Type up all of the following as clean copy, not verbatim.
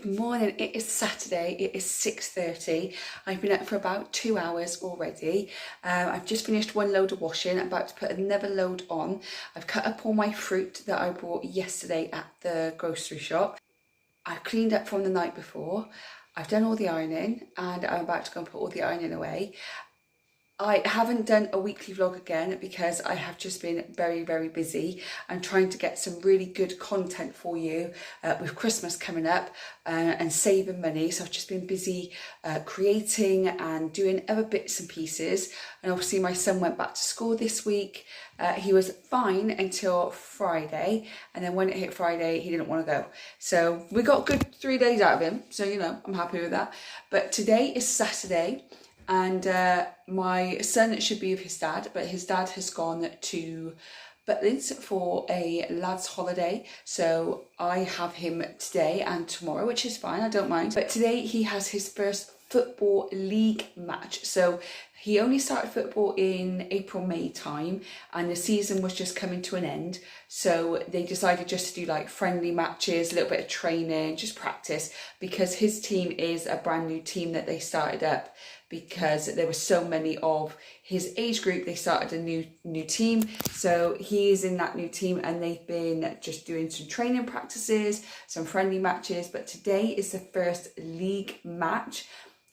Good morning, it is Saturday, it is 6:30. I've been up for about 2 hours already. I've just finished one load of washing, I'm about to put another load on. I've cut up all my fruit that I bought yesterday at the grocery shop. I've cleaned up from the night before. I've done all the ironing and I'm about to go and put all the ironing away. I haven't done a weekly vlog again because I have just been very busy and trying to get some really good content for you with Christmas coming up and saving money. So I've just been busy creating and doing other bits and pieces. And obviously my son went back to school this week. He was fine until Friday, and then when it hit Friday he didn't want to go. So we got a good 3 days out of him, so you know, I'm happy with that. But today is Saturday. And my son should be with his dad, but his dad has gone to Butlins for a lad's holiday. So I have him today and tomorrow, which is fine, I don't mind. But today he has his first football league match. So he only started football in April-May time and the season was just coming to an end. So they decided just to do like friendly matches, a little bit of training, just practice, because his team is a brand new team that they started up because there were so many of his age group. They started a new team. So he is in that new team and they've been just doing some training practices, some friendly matches. But today is the first league match.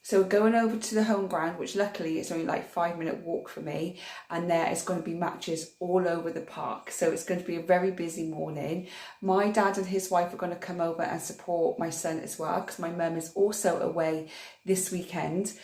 So we're going over to the home ground, which luckily it's only like 5-minute walk for me. And there is going to be matches all over the park. So it's going to be a very busy morning. My dad and his wife are going to come over and support my son as well, because my mum is also away this weekend.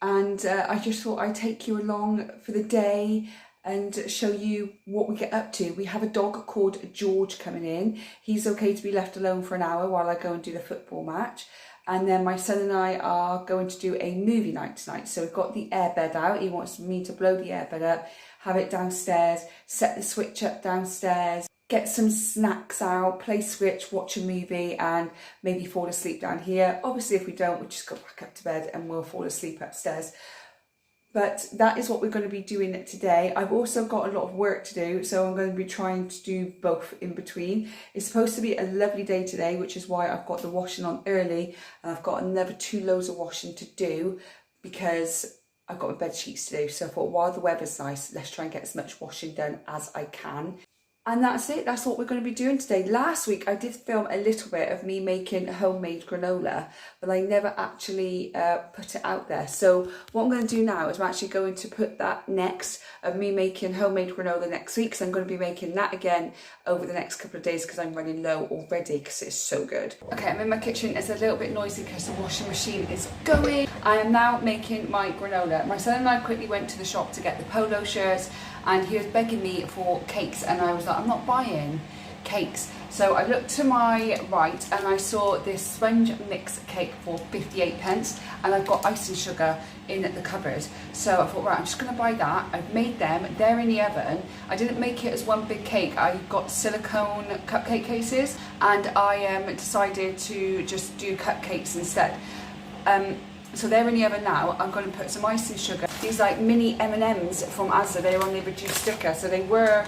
And I just thought I'd take you along for the day and show you what we get up to. We have a dog called George coming in. He's okay to be left alone for an hour while I go and do the football match. And then my son and I are going to do a movie night tonight. So we've got the airbed out. He wants me to blow the airbed up, have it downstairs, set the switch up downstairs, get some snacks out, play Switch, watch a movie and maybe fall asleep down here. Obviously if we don't, we'll just go back up to bed and we'll fall asleep upstairs. But that is what we're going to be doing today. I've also got a lot of work to do, so I'm going to be trying to do both in between. It's supposed to be a lovely day today, which is why I've got the washing on early, and I've got another 2 loads of washing to do because I've got my bed sheets to do. So I thought while the weather's nice, let's try and get as much washing done as I can. And that's it, that's what we're going to be doing today. Last week I did film a little bit of me making homemade granola, but I never actually put it out there. So what I'm going to do now is I'm actually going to put that next, of me making homemade granola next week. So I'm going to be making that again over the next couple of days because I'm running low already because it's so good. Okay, I'm in my kitchen. It's a little bit noisy because the washing machine is going. I am now making my granola. My son and I quickly went to the shop to get the polo shirts, and he was begging me for cakes and I was like, I'm not buying cakes. So I looked to my right and I saw this sponge mix cake for 58p, and I've got icing sugar in the cupboard. So I thought, right, I'm just gonna buy that. I've made them, they're in the oven. I didn't make it as one big cake. I got silicone cupcake cases and I decided to just do cupcakes instead. So they're in the oven now. I'm going to put some icing sugar. These like mini M&Ms from Asda, they're on the reduced sticker. So they were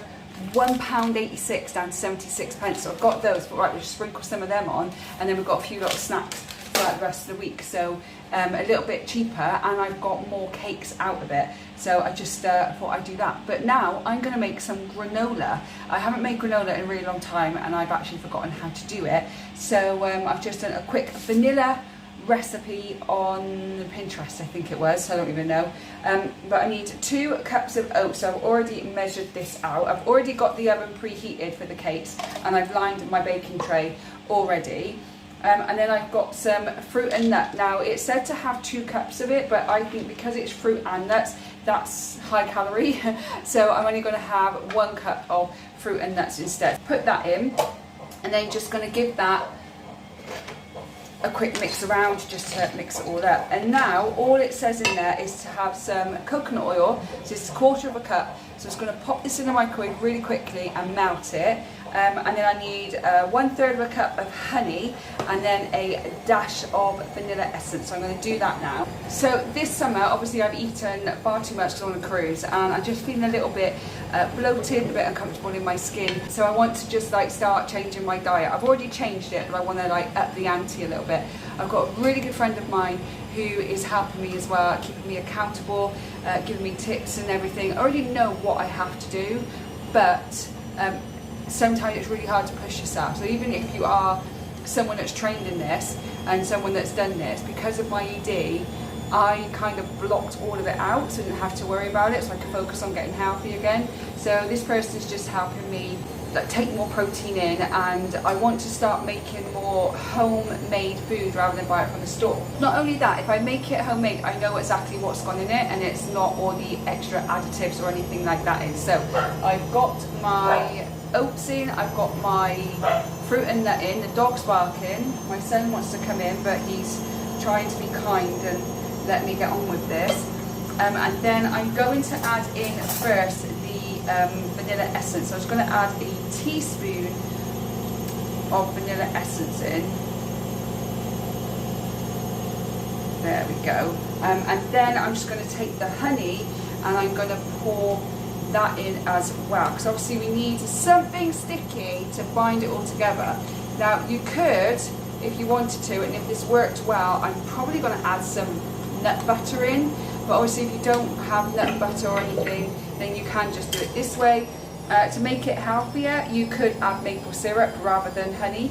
£1.86 down to 76p. So I've got those, but right, we'll just sprinkle some of them on. And then we've got a few little snacks throughout the rest of the week. So a little bit cheaper, and I've got more cakes out of it. So I just thought I'd do that. But now I'm going to make some granola. I haven't made granola in a really long time and I've actually forgotten how to do it. So I've just done a quick vanilla recipe on Pinterest, I think it was, I don't even know. But I need 2 cups of oats, so I've already measured this out. I've already got the oven preheated for the cakes and I've lined my baking tray already. And then I've got some fruit and nut. Now it said to have 2 cups of it, but I think because it's fruit and nuts, that's high calorie. So I'm only going to have 1 cup of fruit and nuts instead. Put that in and then just going to give that a quick mix around just to mix it all up. And now all it says in there is to have some coconut oil, so it's 1/4 cup. So I'm just going to pop this in the microwave really quickly and melt it, and then I need 1/3 of a cup of honey, and then a dash of vanilla essence. So I'm going to do that now. So this summer, obviously I've eaten far too much on a cruise, and I'm just feeling a little bit bloated, a bit uncomfortable in my skin. So I want to just like start changing my diet. I've already changed it, but I want to like up the ante a little bit. I've got a really good friend of mine who is helping me as well, keeping me accountable, giving me tips and everything. I already know what I have to do, but sometimes it's really hard to push yourself. So even if you are someone that's trained in this and someone that's done this, because of my ED, I kind of blocked all of it out, so I didn't have to worry about it, so I could focus on getting healthy again. So this person is just helping me like take more protein in, and I want to start making more homemade food rather than buy it from the store. Not only that, if I make it homemade, I know exactly what's gone in it, and it's not all the extra additives or anything like that in. So I've got my oats in, I've got my fruit and nut in, the dog's barking, my son wants to come in but he's trying to be kind and let me get on with this. And then I'm going to add in first the vanilla essence. So I'm just going to add a teaspoon of vanilla essence in. There we go. And then I'm just going to take the honey and I'm going to pour that in as well, because obviously we need something sticky to bind it all together. Now you could, if you wanted to, and if this worked well, I'm probably going to add some nut butter in, but obviously if you don't have nut butter or anything, then you can just do it this way. To make it healthier, you could add maple syrup rather than honey,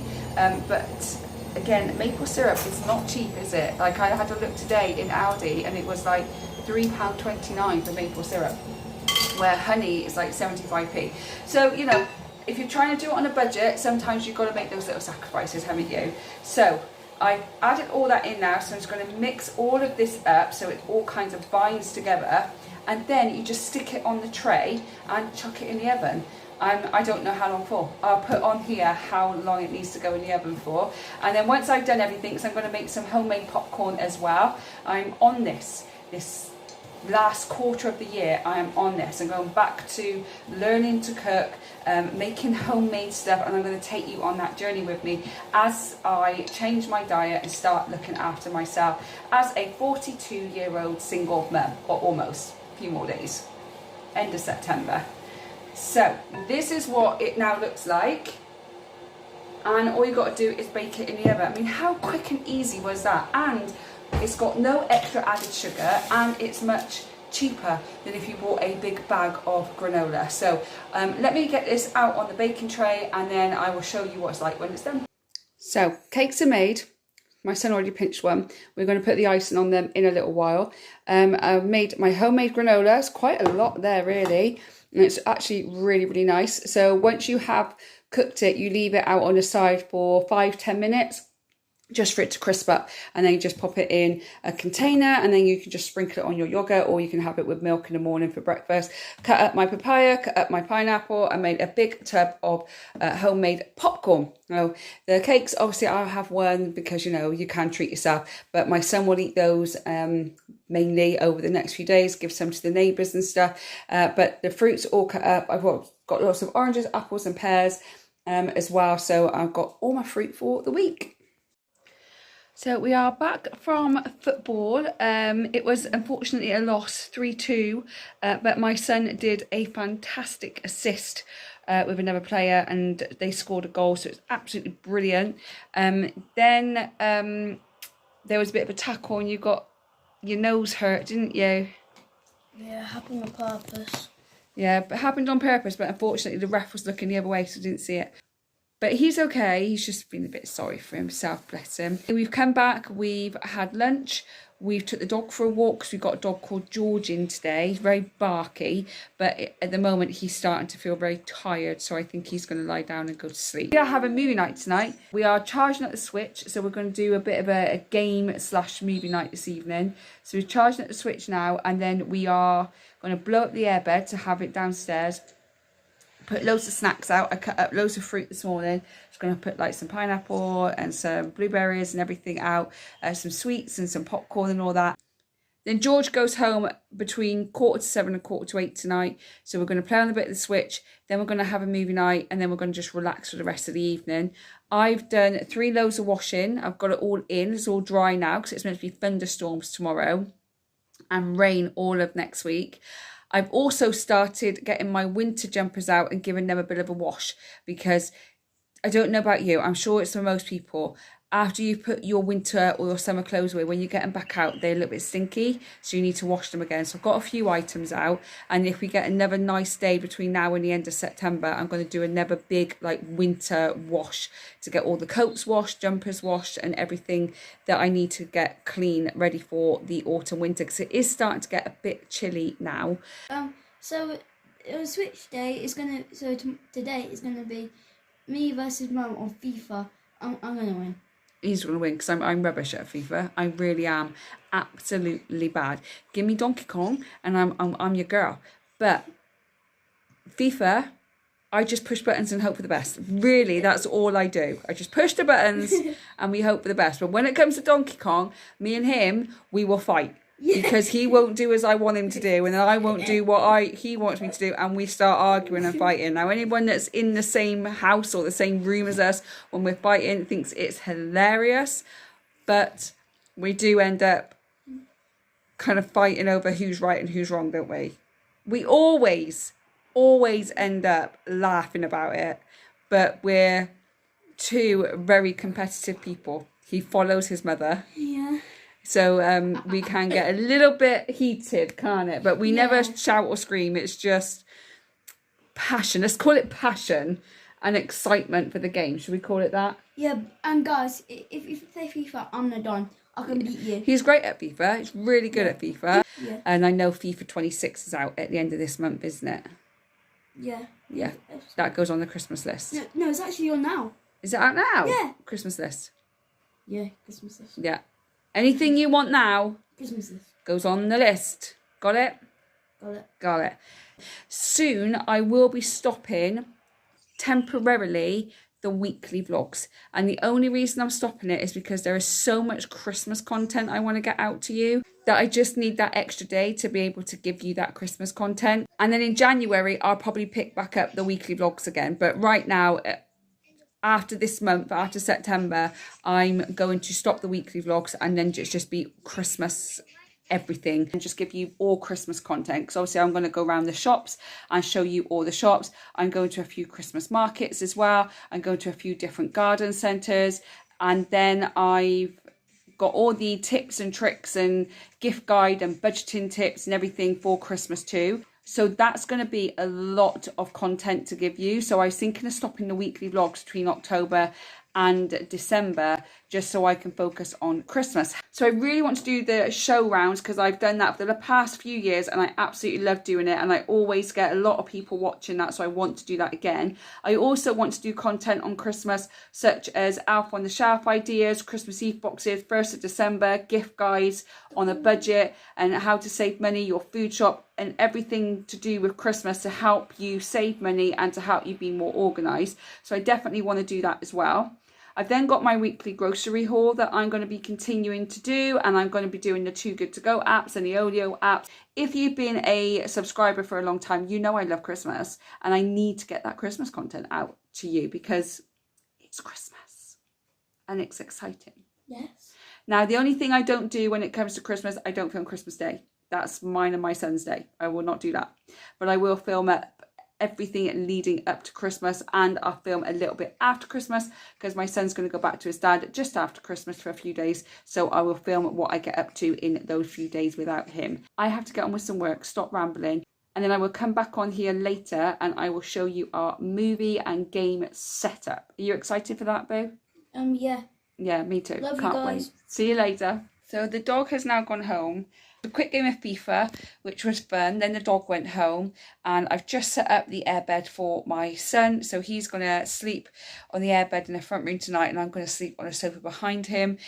but again, maple syrup is not cheap, is it? Like I had a look today in Aldi and it was like £3.29 for maple syrup, where honey is like 75p. So, you know, if you're trying to do it on a budget, sometimes you've got to make those little sacrifices, haven't you? So I've added all that in now, so I'm just going to mix all of this up so it all kinds of binds together, and then you just stick it on the tray and chuck it in the oven. I don't know how long for. I'll put on here how long it needs to go in the oven for, and then once I've done everything, so I'm going to make some homemade popcorn as well. I'm on this last quarter of the year. I am on this. I'm going back to learning to cook, making homemade stuff, and I'm going to take you on that journey with me as I change my diet and start looking after myself as a 42-year-old single mum, or almost, a few more days, end of September. So this is what it now looks like, and all you got to do is bake it in the oven. I mean, how quick and easy was that? And it's got no extra added sugar, and it's much cheaper than if you bought a big bag of granola. So let me get this out on the baking tray, and then I will show you what it's like when it's done. So cakes are made. My son already pinched one. We're going to put the icing on them in a little while. I've made my homemade granola. It's quite a lot there really, and it's actually really, really nice. So once you have cooked it, you leave it out on the side for 5-10 minutes just for it to crisp up, and then you just pop it in a container, and then you can just sprinkle it on your yogurt, or you can have it with milk in the morning for breakfast. Cut up my papaya, cut up my pineapple. I made a big tub of homemade popcorn. Now the cakes, obviously I'll have one because, you know, you can treat yourself, but my son will eat those mainly over the next few days, give some to the neighbours and stuff, but the fruits all cut up. I've got lots of oranges, apples and pears as well, so I've got all my fruit for the week. So we are back from football. It was unfortunately a loss, 3-2, but my son did a fantastic assist with another player, and they scored a goal, so it's absolutely brilliant. Then there was a bit of a tackle, and you got your nose hurt, didn't you? Yeah, it happened on purpose. Yeah, but it happened on purpose, but unfortunately the ref was looking the other way, so I didn't see it. But he's okay. He's just been a bit sorry for himself, bless him. We've come back, we've had lunch, we've took the dog for a walk because we've got a dog called George in today. He's very barky, but at the moment he's starting to feel very tired, so I think he's going to lie down and go to sleep. We are having movie night tonight. We are charging up the Switch, so we're going to do a bit of a game/movie night this evening. So we're charging up the Switch now, and then we are going to blow up the airbed to have it downstairs. Put loads of snacks out. I cut up loads of fruit this morning. Just going to put like some pineapple and some blueberries and everything out. Some sweets and some popcorn and all that. Then George goes home between 6:45 and 7:45 tonight. So we're going to play on a bit of the Switch. Then we're going to have a movie night. And then we're going to just relax for the rest of the evening. I've done 3 loads of washing. I've got it all in. It's all dry now because it's meant to be thunderstorms tomorrow and rain all of next week. I've also started getting my winter jumpers out and giving them a bit of a wash because I don't know about you, I'm sure it's for most people. After you put your winter or your summer clothes away, when you get them back out, they're a little bit stinky. So you need to wash them again. So I've got a few items out. And if we get another nice day between now and the end of September, I'm going to do another big winter wash to get all the coats washed, jumpers washed and everything that I need to get clean, ready for the autumn winter. Because it is starting to get a bit chilly now. So Switch day is today is gonna be me versus Mum on FIFA. I'm gonna win. He's going to win because I'm rubbish at FIFA. I really am absolutely bad. Give me Donkey Kong and I'm your girl. But FIFA, I just push buttons and hope for the best. Really, that's all I do. I just push the buttons and we hope for the best. But when it comes to Donkey Kong, me and him, we will fight. Because he won't do as I want him to do and then I won't do what he wants me to do and we start arguing and fighting. Now anyone that's in the same house or the same room as us when we're fighting thinks it's hilarious, but we do end up kind of fighting over who's right and who's wrong, don't we? We always end up laughing about it, but we're two very competitive people. He follows his mother. Yeah. So we can get a little bit heated, can't it? But we never shout or scream. It's just passion. Let's call it passion and excitement for the game. Should we call it that? Yeah, and guys, if you play FIFA, I'm the Don. I can beat you. He's great at FIFA. He's really good at FIFA. Yeah. And I know FIFA 26 is out at the end of this month, isn't it? Yeah. Yeah. That goes on the Christmas list. No, it's actually on now. Is it out now? Yeah. Christmas list. Yeah, Christmas list. Yeah. Anything you want now Christmas list. goes on the list. Got it? Got it. Got it. Soon I will be stopping temporarily the weekly vlogs. And the only reason I'm stopping it is because there is so much Christmas content I want to get out to you that I just need that extra day to be able to give you that Christmas content. And then in January, I'll probably pick back up the weekly vlogs again. But right now, after this month, after September, I'm going to stop the weekly vlogs and then just be Christmas everything and just give you all Christmas content, because obviously I'm going to go around the shops and show you all the shops. I'm going to a few Christmas markets as well. I'm going to a few different garden centres, and then I've got all the tips and tricks and gift guide and budgeting tips and everything for Christmas too. So that's going to be a lot of content to give you. So I was thinking of stopping the weekly vlogs between October and December, just so I can focus on Christmas. So I really want to do the show rounds because I've done that for the past few years and I absolutely love doing it, and I always get a lot of people watching that, so I want to do that again. I also want to do content on Christmas such as Elf on the Shelf ideas, Christmas Eve boxes, 1st of December, gift guides on a budget, and how to save money, your food shop, and everything to do with Christmas to help you save money and to help you be more organised. So I definitely want to do that as well. I've then got my weekly grocery haul that I'm going to be continuing to do, and I'm going to be doing the Too Good To Go apps and the Olio apps. If you've been a subscriber for a long time, you know I love Christmas and I need to get that Christmas content out to you because it's Christmas and it's exciting. Yes. Now, the only thing I don't do when it comes to Christmas, I don't film Christmas Day. That's mine and my son's day. I will not do that. But I will film it everything leading up to Christmas, and I'll film a little bit after Christmas because my son's going to go back to his dad just after Christmas for a few days, so I will film what I get up to in those few days without him. I have to get on with some work, stop rambling, and then I will come back on here later and I will show you our movie and game setup. Are you excited for that, Boo? Yeah. Yeah, me too. Love you Can't guys. wait. See you later. So the dog has now gone home. A quick game of FIFA, which was fun. Then the dog went home, and I've just set up the airbed for my son. So he's going to sleep on the airbed in the front room tonight, and I'm going to sleep on a sofa behind him.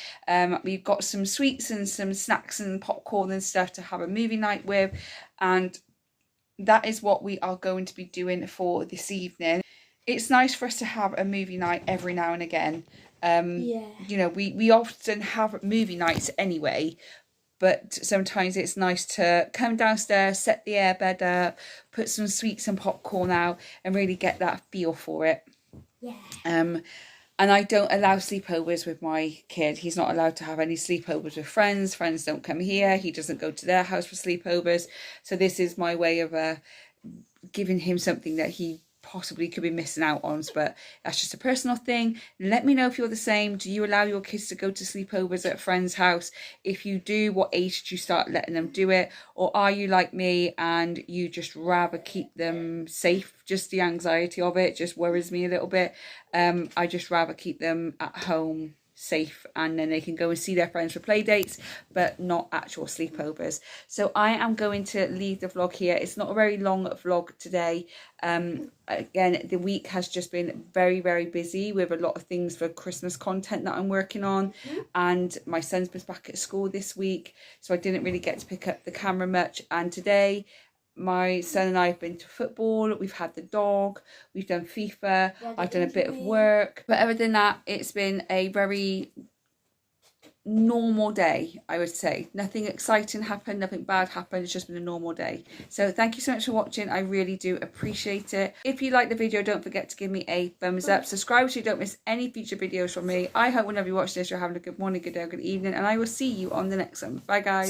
We've got some sweets and some snacks and popcorn and stuff to have a movie night with, and that is what we are going to be doing for this evening. It's nice for us to have a movie night every now and again. Yeah. You know, we often have movie nights anyway, but sometimes it's nice to come downstairs, set the airbed up, put some sweets and popcorn out, and really get that feel for it. Yeah. And I don't allow sleepovers with my kid. He's not allowed to have any sleepovers with friends. Friends don't come here. He doesn't go to their house for sleepovers. So this is my way of giving him something that he possibly could be missing out on, but that's just a personal thing. Let me know if you're the same. Do you allow your kids to go to sleepovers at a friend's house? If you do, what age did you start letting them do it? Or are you like me and you just rather keep them safe? Just the anxiety of it just worries me a little bit. I just rather keep them at home safe, and then they can go and see their friends for play dates, but not actual sleepovers. So I am going to leave the vlog here. It's not a very long vlog today. Again, the week has just been very, very busy with a lot of things for Christmas content that I'm working on, and my son's been back at school this week, so I didn't really get to pick up the camera much. And today my son and I have been to football, we've had the dog, we've done FIFA, I've done a bit of work. But other than that, it's been a very normal day, I would say. Nothing exciting happened, nothing bad happened, it's just been a normal day. So thank you so much for watching, I really do appreciate it. If you like the video, don't forget to give me a thumbs up, subscribe so you don't miss any future videos from me. I hope whenever you watch this, you're having a good morning, good day, good evening, and I will see you on the next one. Bye guys.